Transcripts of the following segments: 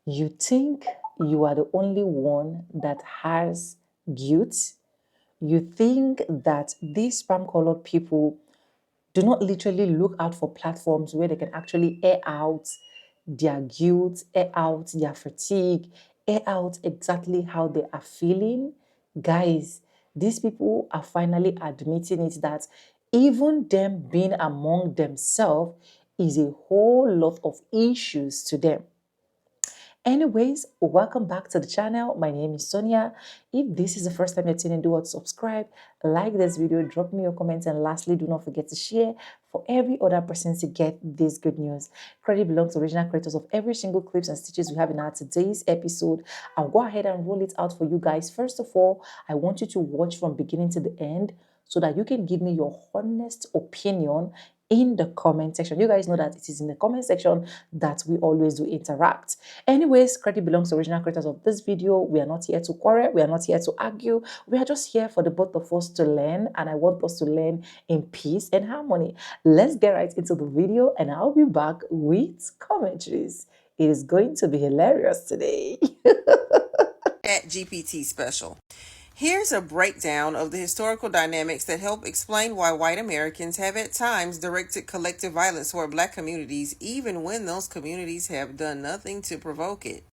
You think you are the only one that has guilt. You think that these spam colored people do not literally look out for platforms where they can actually air out their guilt, air out their fatigue, air out exactly how they are feeling. Guys, these people are finally admitting it that even them being among themselves is a whole lot of issues to them. Anyways, welcome back to the channel. My name is Sonia. If this is the first time you're tuning, do what subscribe, like this video, drop me your comments, and lastly, do not forget to share for every other person to get this good news. Credit belongs to original creators of every single clips and stitches we have in our today's episode. I'll go ahead and roll it out for you guys. First of all, I want you to watch from beginning to the end so that you can give me your honest opinion in the comment section. You guys know that it is in the comment section that we always do interact. Anyways, credit belongs to original creators of this video. We are not here to quarrel. We are not here to argue. We are just here for the both of us to learn, and I want us to learn in peace and harmony. Let's get right into the video, and I'll be back with commentaries. It is going to be hilarious today. ChatGPT special. Here's a breakdown of the historical dynamics that help explain why white Americans have at times directed collective violence toward black communities, even when those communities have done nothing to provoke it.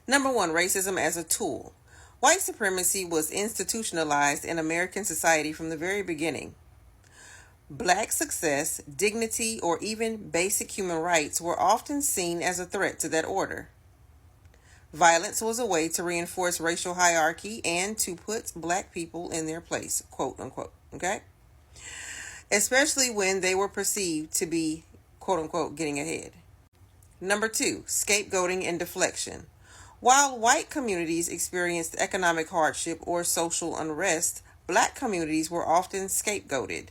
Number one, racism as a tool. White supremacy was institutionalized in American society from the very beginning. Black success, dignity, or even basic human rights were often seen as a threat to that order. Violence was a way to reinforce racial hierarchy and to put black people in their place, quote unquote, okay? Especially when they were perceived to be, quote unquote, getting ahead. Number two, scapegoating and deflection. While white communities experienced economic hardship or social unrest, black communities were often scapegoated.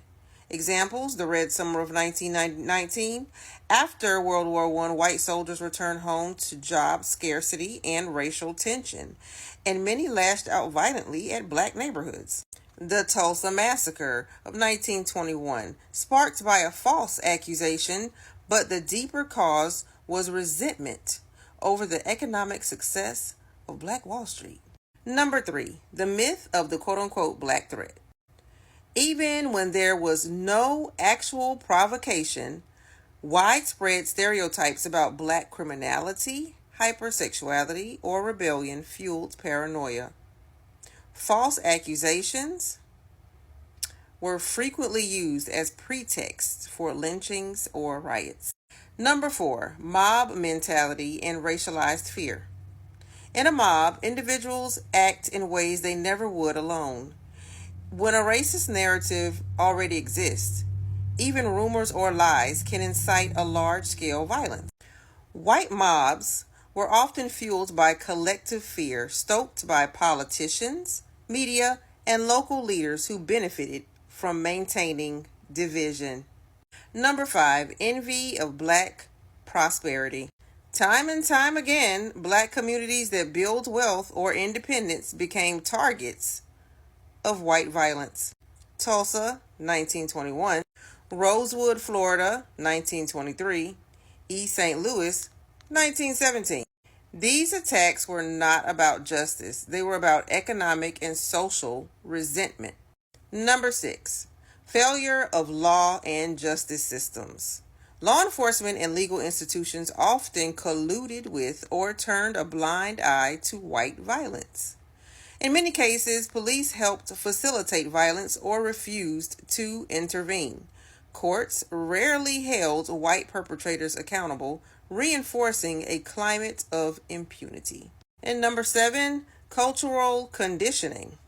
Examples, the Red Summer of 1919. After World War I, white soldiers returned home to job scarcity and racial tension, and many lashed out violently at black neighborhoods. The Tulsa Massacre of 1921, sparked by a false accusation, but the deeper cause was resentment over the economic success of Black Wall Street. Number three, the myth of the quote-unquote black threat. Even when there was no actual provocation, widespread stereotypes about black criminality, hypersexuality, or rebellion fueled paranoia. False accusations were frequently used as pretexts for lynchings or riots. Number four, mob mentality and racialized fear. In a mob, individuals act in ways they never would alone. When a racist narrative already exists, even rumors or lies can incite a large-scale violence. White mobs were often fueled by collective fear stoked by politicians, media, and local leaders who benefited from maintaining division. Number five, envy of black prosperity. Time and time again, black communities that build wealth or independence became targets of white violence. Tulsa, 1921. Rosewood, Florida, 1923. East St. Louis, 1917. These attacks were not about justice. They were about economic and social resentment. Number six, failure of law and justice systems. Law enforcement and legal institutions often colluded with or turned a blind eye to white violence. In many cases, police helped facilitate violence or refused to intervene. Courts rarely held white perpetrators accountable, reinforcing a climate of impunity. And number seven, cultural conditioning.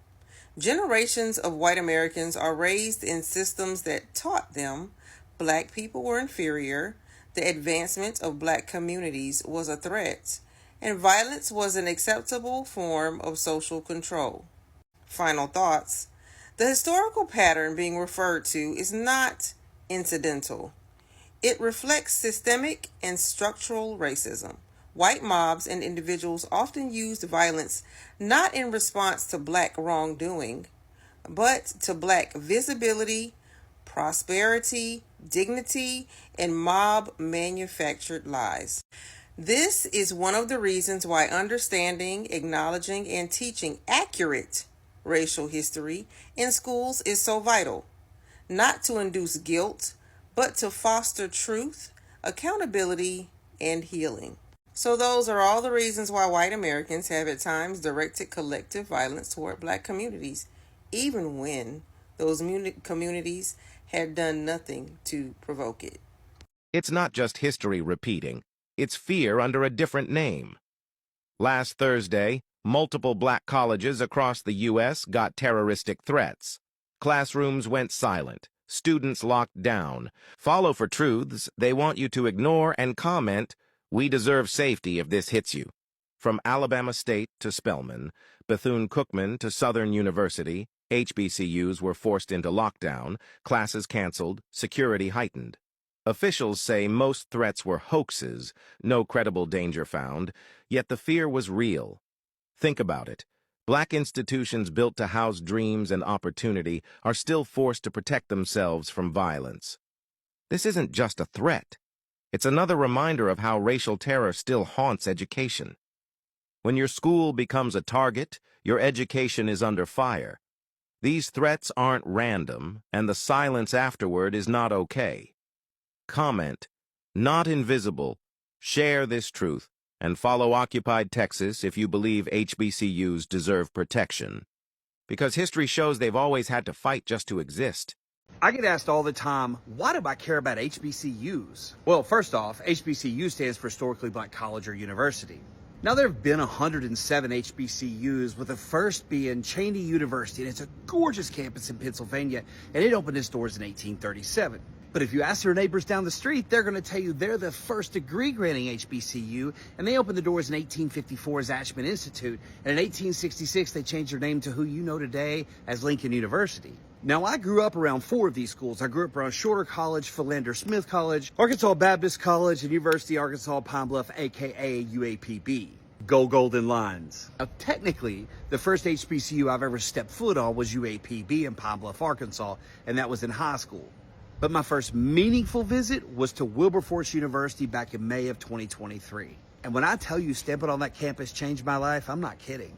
Generations of white Americans are raised in systems that taught them black people were inferior, the advancement of black communities was a threat, and violence was an acceptable form of social control. Final thoughts. The historical pattern being referred to is not incidental. It reflects systemic and structural racism. White mobs and individuals often used violence not in response to black wrongdoing, but to black visibility, prosperity, dignity, and mob manufactured lies. This is one of the reasons why understanding, acknowledging, and teaching accurate racial history in schools is so vital. Not to induce guilt, but to foster truth, accountability, and healing. So, those are all the reasons why white Americans have at times directed collective violence toward black communities, even when those communities had done nothing to provoke it. It's not just history repeating, it's fear under a different name. Last Thursday, multiple black colleges across the U.S. got terroristic threats. Classrooms went silent, students locked down. Follow for truths they want you to ignore and comment, "We deserve safety if this hits you." From Alabama State to Spelman, Bethune-Cookman to Southern University, HBCUs were forced into lockdown, classes canceled, security heightened. Officials say most threats were hoaxes, no credible danger found, yet the fear was real. Think about it. Black institutions built to house dreams and opportunity are still forced to protect themselves from violence. This isn't just a threat. It's another reminder of how racial terror still haunts education. When your school becomes a target, your education is under fire. These threats aren't random, and the silence afterward is not okay. Comment, not invisible, share this truth, and follow Occupied Texas if you believe HBCUs deserve protection. Because history shows they've always had to fight just to exist. I get asked all the time, why do I care about HBCUs? Well, first off, HBCU stands for Historically Black College or University. Now, there have been 107 HBCUs, with the first being Cheney University, and it's a gorgeous campus in Pennsylvania, and it opened its doors in 1837. But if you ask their neighbors down the street, they're going to tell you they're the first degree-granting HBCU, and they opened the doors in 1854 as Ashman Institute, and in 1866 they changed their name to who you know today as Lincoln University. Now, I grew up around 4 of these schools. I grew up around Shorter College, Philander Smith College, Arkansas Baptist College, and University of Arkansas Pine Bluff, aka UAPB. Go Golden Lions. Now, technically, the first HBCU I've ever stepped foot on was UAPB in Pine Bluff, Arkansas, and that was in high school. But my first meaningful visit was to Wilberforce University back in May of 2023. And when I tell you stepping on that campus changed my life, I'm not kidding.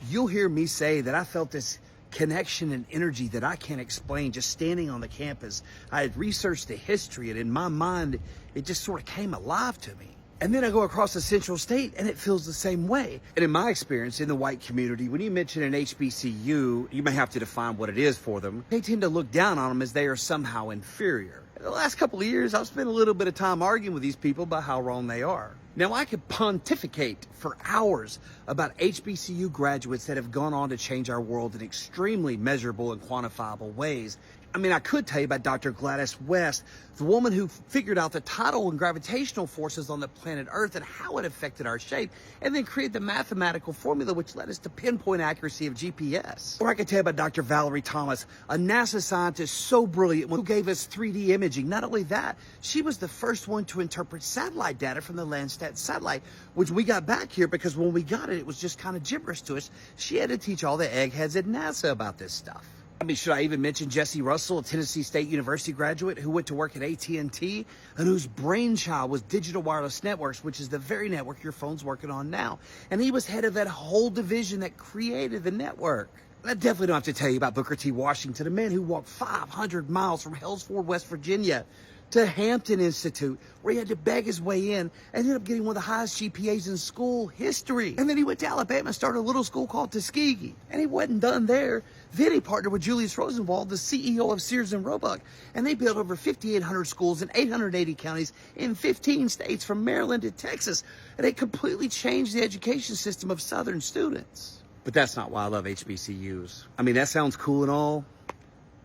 You'll hear me say that I felt this connection and energy that I can't explain just standing on the campus. I had researched the history, and in my mind, it just sort of came alive to me. And then I go across the Central State, and it feels the same way. And in my experience in the white community, when you mention an HBCU, you may have to define what it is for them. They tend to look down on them as they are somehow inferior. In the last couple of years, I've spent a little bit of time arguing with these people about how wrong they are. Now, I could pontificate for hours about HBCU graduates that have gone on to change our world in extremely measurable and quantifiable ways. I mean, I could tell you about Dr. Gladys West, the woman who figured out the tidal and gravitational forces on the planet Earth and how it affected our shape, and then created the mathematical formula which led us to pinpoint accuracy of GPS. Or I could tell you about Dr. Valerie Thomas, a NASA scientist so brilliant who gave us 3D imaging. Not only that, she was the first one to interpret satellite data from the Landsat satellite, which we got back here because when we got it, it was just kind of gibberish to us. She had to teach all the eggheads at NASA about this stuff. I mean, should I even mention Jesse Russell, a Tennessee State University graduate who went to work at AT&T and whose brainchild was Digital Wireless Networks, which is the very network your phone's working on now. And he was head of that whole division that created the network. I definitely don't have to tell you about Booker T. Washington, a man who walked 500 miles from Hells Ford, West Virginia, to Hampton Institute, where he had to beg his way in and ended up getting one of the highest GPAs in school history. And then he went to Alabama and started a little school called Tuskegee. And he wasn't done there. Then he partnered with Julius Rosenwald, the CEO of Sears and Roebuck, and they built over 5,800 schools in 880 counties in 15 states from Maryland to Texas. And they completely changed the education system of Southern students. But that's not why I love HBCUs. I mean, that sounds cool and all,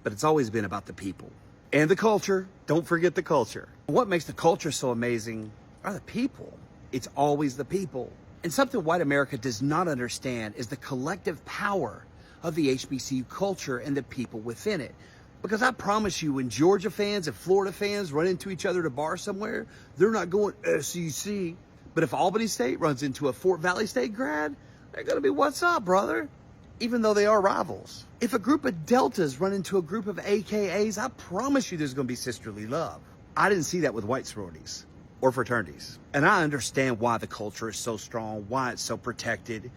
but it's always been about the people. And the culture. Don't forget the culture. What makes the culture so amazing are the people. It's always the people. And something white America does not understand is the collective power of the HBCU culture and the people within it. Because I promise you, when Georgia fans and Florida fans run into each other at a bar somewhere, they're not going SEC. But if Albany State runs into a Fort Valley State grad, they're going to be, what's up, brother? Even though they are rivals. If a group of Deltas run into a group of AKAs, I promise you there's going to be sisterly love. I didn't see that with white sororities. or fraternities. And I understand why the culture is so strong, why it's so protected.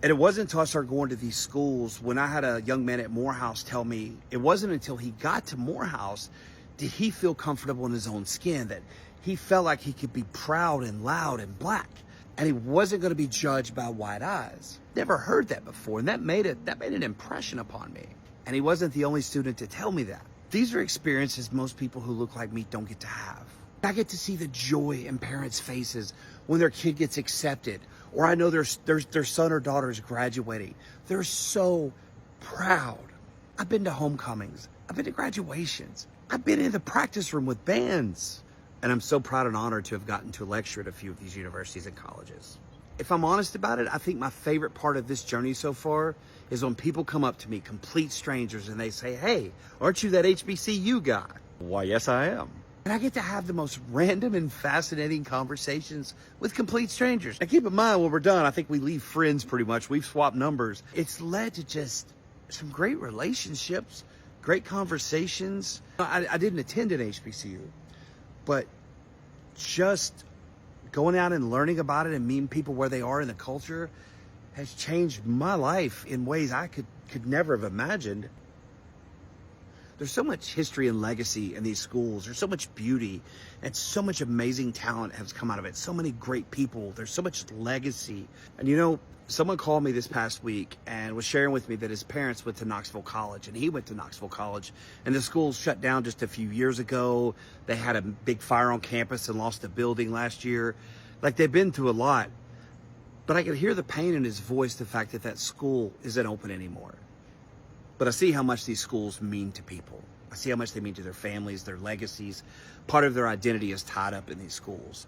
And it wasn't until I started going to these schools, when I had a young man at Morehouse tell me, it wasn't until he got to Morehouse did he feel comfortable in his own skin, that he felt like he could be proud and loud and black, and he wasn't going to be judged by white eyes. Never heard that before, and that made an impression upon me. And he wasn't the only student to tell me that. These are experiences most people who look like me don't get to have. I get to see the joy in parents' faces when their kid gets accepted, or I know their son or daughter is graduating. They're so proud. I've been to homecomings. I've been to graduations. I've been in the practice room with bands. And I'm so proud and honored to have gotten to lecture at a few of these universities and colleges. If I'm honest about it, I think my favorite part of this journey so far is when people come up to me, complete strangers, and they say, "Hey, aren't you that HBCU guy?" Why, yes, I am. And I get to have the most random and fascinating conversations with complete strangers. Now, keep in mind, when we're done, I think we leave friends pretty much. We've swapped numbers. It's led to just some great relationships, great conversations. I didn't attend an HBCU, but just going out and learning about it and meeting people where they are in the culture has changed my life in ways I could never have imagined. There's so much history and legacy in these schools. There's so much beauty and so much amazing talent has come out of it. So many great people. There's so much legacy. And you know, someone called me this past week and was sharing with me that his parents went to Knoxville College, and he went to Knoxville College, and the school shut down just a few years ago. They had a big fire on campus and lost a building last year. Like, they've been through a lot. But I could hear the pain in his voice, the fact that that school isn't open anymore. But I see how much these schools mean to people. I see how much they mean to their families, their legacies. Part of their identity is tied up in these schools.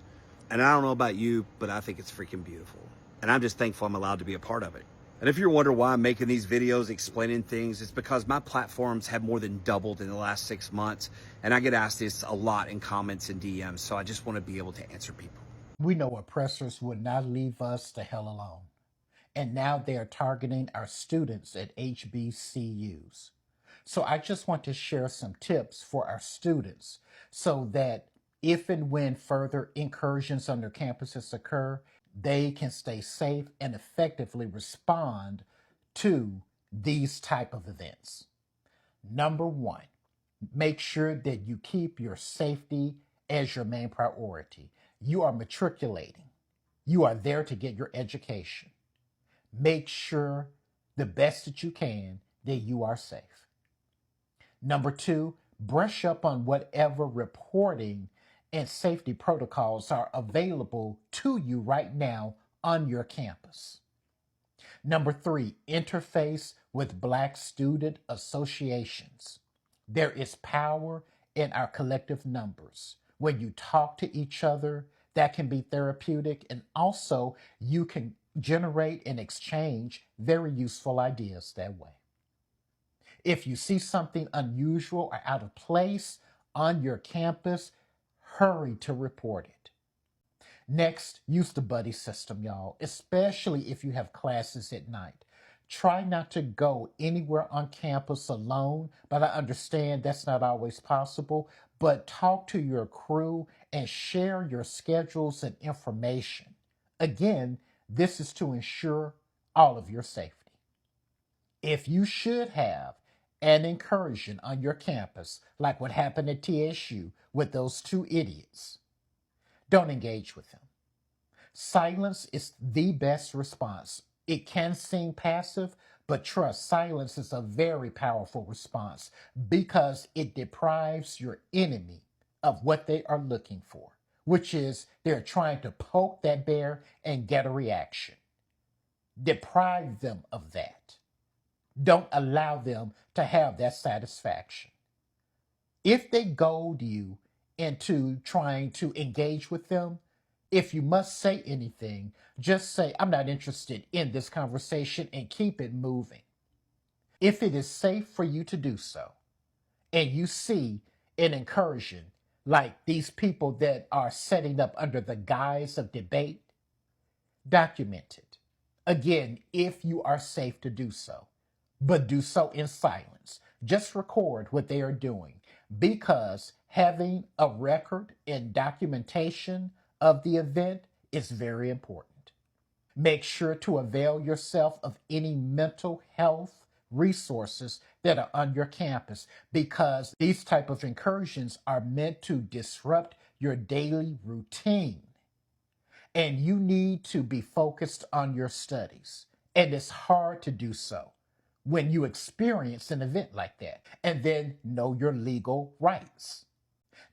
And I don't know about you, but I think it's freaking beautiful. And I'm just thankful I'm allowed to be a part of it. And if you're wondering why I'm making these videos explaining things, it's because my platforms have more than doubled in the last 6 months. And I get asked this a lot in comments and DMs. So I just want to be able to answer people. We know oppressors would not leave us to hell alone. And now they are targeting our students at HBCUs. So I just want to share some tips for our students so that if and when further incursions on their campuses occur, they can stay safe and effectively respond to these type of events. Number one, make sure that you keep your safety as your main priority. You are matriculating. You are there to get your education. Make sure the best that you can that you are safe. Number two, brush up on whatever reporting and safety protocols are available to you right now on your campus. Number three, interface with Black student associations. There is power in our collective numbers. When you talk to each other, that can be therapeutic, and also you can generate and exchange very useful ideas that way. If you see something unusual or out of place on your campus, hurry to report it. Next, use the buddy system, y'all, especially if you have classes at night. Try not to go anywhere on campus alone, but I understand that's not always possible. But talk to your crew and share your schedules and information. Again, this is to ensure all of your safety. If you should have an incursion on your campus, like what happened at TSU with those two idiots, don't engage with them. Silence is the best response. It can seem passive, but trust, silence is a very powerful response because it deprives your enemy of what they are looking for, which is they're trying to poke that bear and get a reaction. Deprive them of that. Don't allow them to have that satisfaction. If they goad you into trying to engage with them, if you must say anything, just say, "I'm not interested in this conversation," and keep it moving. If it is safe for you to do so, and you see an incursion like these people that are setting up under the guise of debate, document it. Again, if you are safe to do so, but do so in silence. Just record what they are doing. because having a record and documentation of the event is very important. Make sure to avail yourself of any mental health resources that are on your campus, because these type of incursions are meant to disrupt your daily routine, and you need to be focused on your studies. And it's hard to do so when you experience an event like that. And then know your legal rights.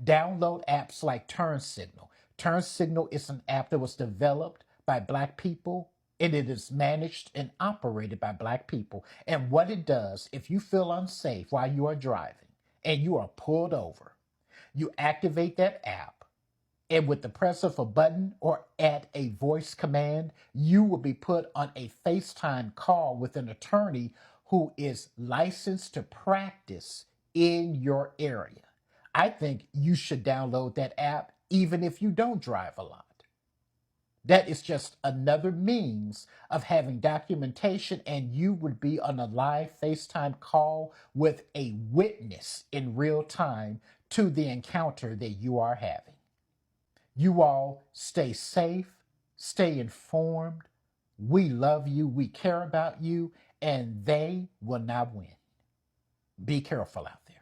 Download apps like Turn Signal. Turn Signal is an app that was developed by Black people, and it is managed and operated by Black people. And what it does, if you feel unsafe while you are driving and you are pulled over, you activate that app, and with the press of a button or at a voice command, you will be put on a FaceTime call with an attorney who is licensed to practice in your area. I think you should download that app even if you don't drive a lot. That is just another means of having documentation, and you would be on a live FaceTime call with a witness in real time to the encounter that you are having. You all stay safe, stay informed. We love you, we care about you, and they will not win. Be careful out there.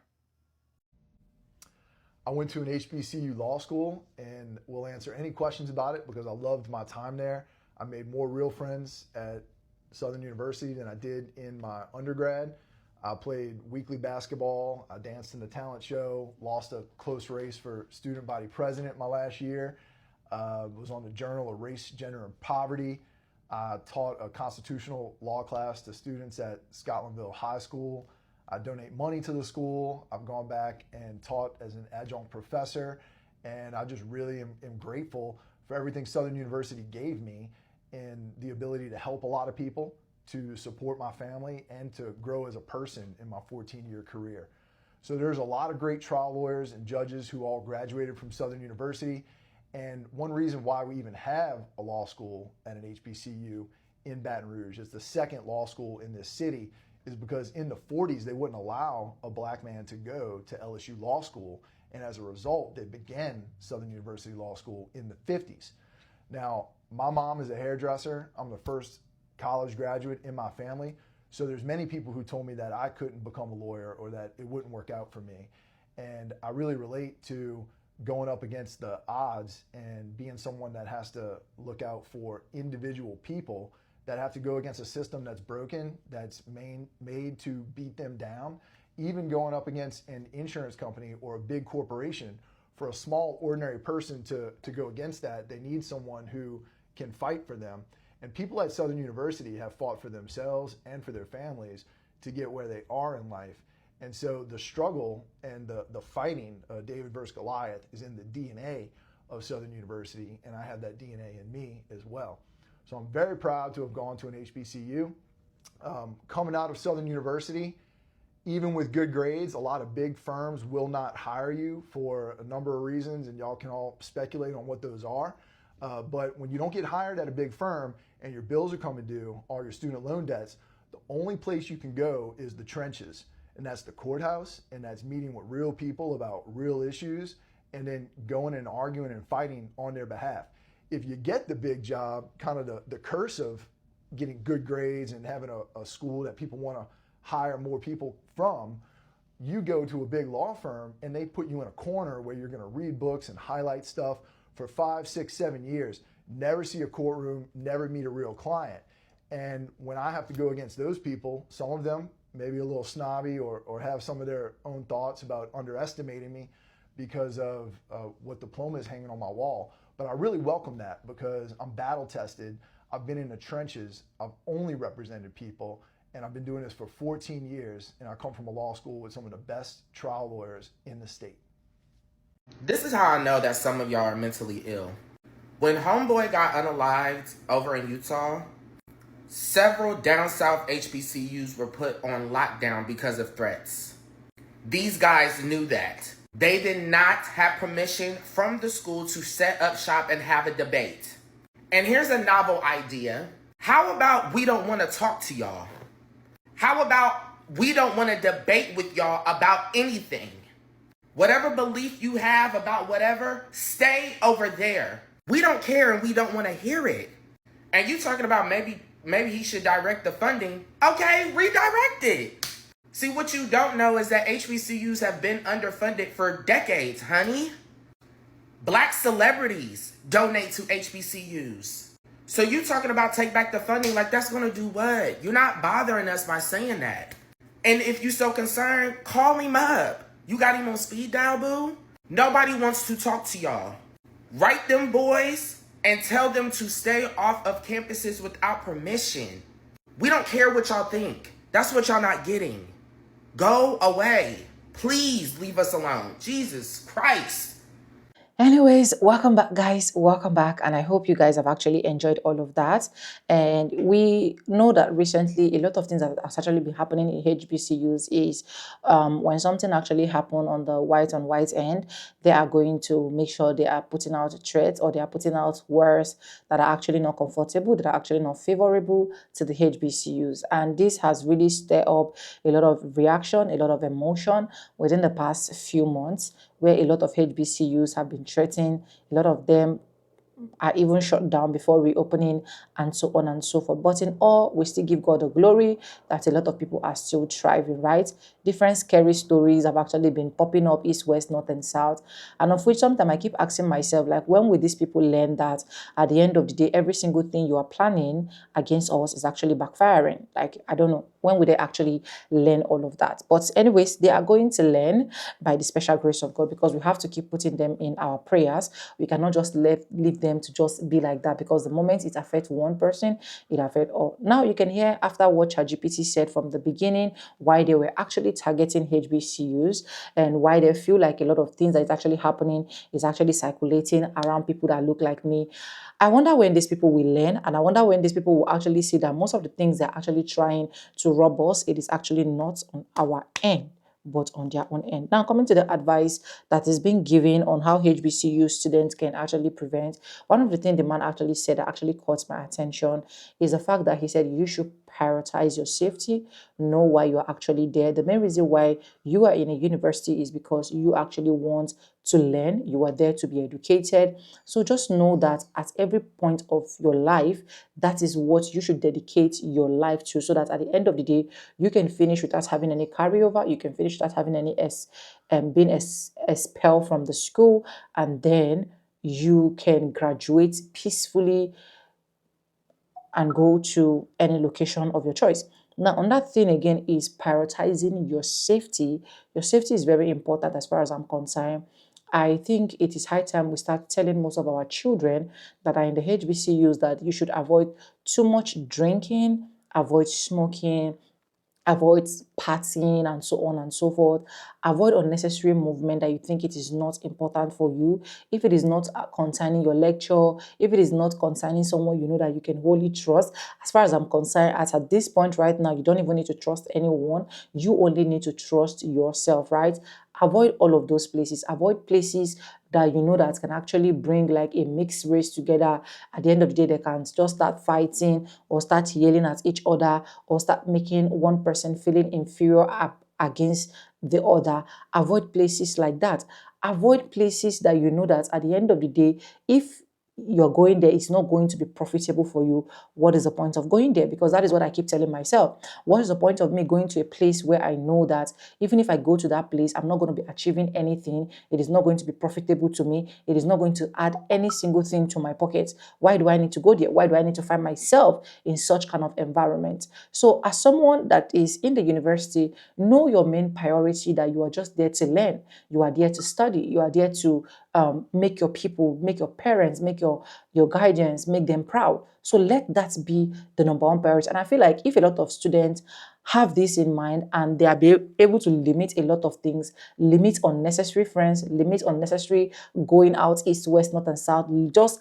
I went to an HBCU law school and will answer any questions about it because I loved my time there. I made more real friends at Southern University than I did in my undergrad. I played weekly basketball. I danced in the talent show, lost a close race for student body president my last year. Was on the Journal of Race, Gender, and Poverty. I taught a constitutional law class to students at Scotlandville High School. I donate money to the school. I've gone back and taught as an adjunct professor, and I just really am grateful for everything Southern University gave me and the ability to help a lot of people, to support my family, and to grow as a person in my 14-year career. So there's a lot of great trial lawyers and judges who all graduated from Southern University, and one reason why we even have a law school at an HBCU in Baton Rouge, it's the second law school in this city, is because in the 40s, they wouldn't allow a Black man to go to LSU Law School. And as a result, they began Southern University Law School in the 50s. Now, my mom is a hairdresser. I'm the first college graduate in my family. So there's many people who told me that I couldn't become a lawyer or that it wouldn't work out for me. And I really relate to going up against the odds and being someone that has to look out for individual people that have to go against a system that's broken, that's made to beat them down. Even going up against an insurance company or a big corporation, for a small ordinary person to go against that, they need someone who can fight for them. And people at Southern University have fought for themselves and for their families to get where they are in life. And so the struggle and the fighting, David versus Goliath, is in the DNA of Southern University, and I have that DNA in me as well. So I'm very proud to have gone to an HBCU. Coming out of Southern University, even with good grades, a lot of big firms will not hire you for a number of reasons, and y'all can all speculate on what those are. But when you don't get hired at a big firm and your bills are coming due, all your student loan debts, the only place you can go is the trenches. And that's the courthouse, and that's meeting with real people about real issues, and then going and arguing and fighting on their behalf. If you get the big job, kind of the curse of getting good grades and having a school that people want to hire more people from, you go to a big law firm and they put you in a corner where you're going to read books and highlight stuff for 5, 6, 7 years, never see a courtroom, never meet a real client. And when I have to go against those people, some of them maybe a little snobby or have some of their own thoughts about underestimating me because of what diploma is hanging on my wall. But I really welcome that because I'm battle tested. I've been in the trenches. I've only represented people, and I've been doing this for 14 years, and I come from a law school with some of the best trial lawyers in the state. This is how I know that some of y'all are mentally ill. When Homeboy got unalived over in Utah, several down south HBCUs were put on lockdown because of threats. These guys knew that. They did not have permission from the school to set up shop and have a debate. And here's a novel idea. How about we don't want to talk to y'all? How about we don't want to debate with y'all about anything? Whatever belief you have about whatever, stay over there. We don't care and we don't want to hear it. And you talking about maybe he should direct the funding. Okay, redirect it. See, what you don't know is that HBCUs have been underfunded for decades, honey. Black celebrities donate to HBCUs. So you talking about take back the funding, like that's gonna do what? You're not bothering us by saying that. And if you so concerned, call him up. You got him on speed dial, boo? Nobody wants to talk to y'all. Write them boys and tell them to stay off of campuses without permission. We don't care what y'all think. That's what y'all not getting. Go away. Please leave us alone. Jesus Christ. Anyways, welcome back, guys. Welcome back. And I hope you guys have actually enjoyed all of that. And we know that recently a lot of things that has actually been happening in HBCUs is when something actually happened on the white on white end, they are going to make sure they are putting out threats or they are putting out words that are actually not comfortable, that are actually not favorable to the HBCUs. And this has really stirred up a lot of reaction, a lot of emotion within the past few months, where a lot of HBCUs have been threatened. A lot of them are even shut down before reopening, and so on and so forth. But in all, we still give God the glory that a lot of people are still thriving, right? Different scary stories have actually been popping up east, west, north, and south. And of which sometimes I keep asking myself, like, when will these people learn that at the end of the day, every single thing you are planning against us is actually backfiring? Like, I don't know. When will they actually learn all of that? But anyways, they are going to learn by the special grace of God, because we have to keep putting them in our prayers. We cannot just leave them to just be like that, because the moment it affects one person, it affects all. Now you can hear after what ChatGPT said from the beginning, why they were actually targeting HBCUs and why they feel like a lot of things that is actually happening is actually circulating around people that look like me. I wonder when these people will learn, and I wonder when these people will actually see that most of the things they're actually trying to rob us, it is actually not on our end, but on their own end. Now, coming to the advice that is being given on how HBCU students can actually prevent, one of the things the man actually said that actually caught my attention is the fact that he said you should prioritize your safety, know why you're actually there. The main reason why you are in a university is because you actually want to learn, you are there to be educated. So just know that at every point of your life, that is what you should dedicate your life to, so that at the end of the day, you can finish without having any carryover, you can finish without having any being expelled from the school, and then you can graduate peacefully and go to any location of your choice. Now, another thing again is prioritizing your safety. Your safety is very important as far as I'm concerned. I think it is high time we start telling most of our children that are in the HBCUs that you should avoid too much drinking, avoid smoking, avoid partying, and so on and so forth. Avoid unnecessary movement that you think it is not important for you. If it is not concerning your lecture, if it is not concerning someone you know that you can wholly trust, as far as I'm concerned, at this point right now, you don't even need to trust anyone. You only need to trust yourself, right? Avoid all of those places. Avoid places that you know that can actually bring like a mixed race together. At the end of the day, they can just start fighting or start yelling at each other or start making one person feeling inferior against the other. Avoid places like that. Avoid places that you know that at the end of the day, if you're going there, it's not going to be profitable for you. What is the point of going there? Because that is what I keep telling myself. What is the point of me going to a place where I know that even if I go to that place, I'm not going to be achieving anything. It is not going to be profitable to me. It is not going to add any single thing to my pocket. Why do I need to go there? Why do I need to find myself in such kind of environment? So as someone that is in the university, know your main priority, that you are just there to learn. You are there to study. You are there to make your people, make your parents, make your guardians, make them proud. So let that be the number one priority. And I feel like if a lot of students have this in mind and they are able to limit a lot of things, limit unnecessary friends, limit unnecessary going out east, west, north, and south, just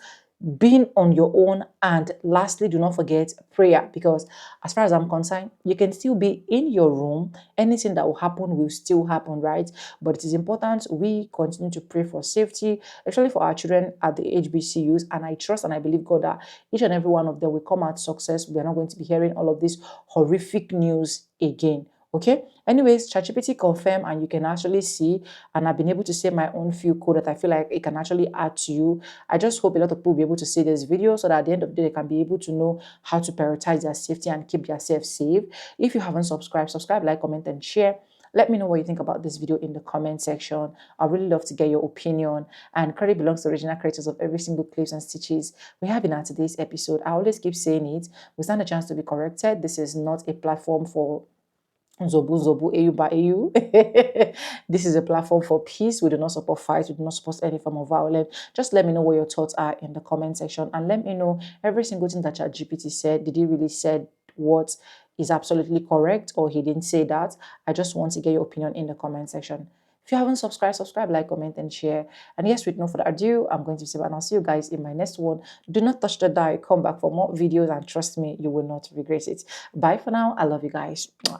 being on your own. And lastly, do not forget prayer, because as far as I'm concerned, you can still be in your room. Anything that will happen will still happen, right? But it is important we continue to pray for safety, especially for our children at the HBCUs. And I trust and I believe God that each and every one of them will come out success. We are not going to be hearing all of this horrific news again. Okay, anyways, ChatGPT confirm, and you can actually see, and I've been able to say my own few code that I feel like it can actually add to you. I just hope a lot of people will be able to see this video so that at the end of the day they can be able to know how to prioritize their safety and keep themselves safe. If you haven't subscribed, subscribe, like, comment, and share. Let me know what you think about this video in the comment section. I really love to get your opinion, and credit belongs to original creators of every single clips and stitches we have in our today's episode. I always keep saying it, we stand a chance to be corrected. This is not a platform for Zobu, Zobu, Eyuba, Eyu. This is a platform for peace. We do not support fights. We do not support any form of violence. Just let me know what your thoughts are in the comment section, and let me know every single thing that ChatGPT said. Did he really said what is absolutely correct, or he didn't say that? I just want to get your opinion in the comment section. If you haven't subscribed, subscribe, like, comment, and share. And yes, with no further ado, I'm going to say bye, and I'll see you guys in my next one. Do not touch the dial. Come back for more videos, and trust me, you will not regret it. Bye for now. I love you guys. Mwah.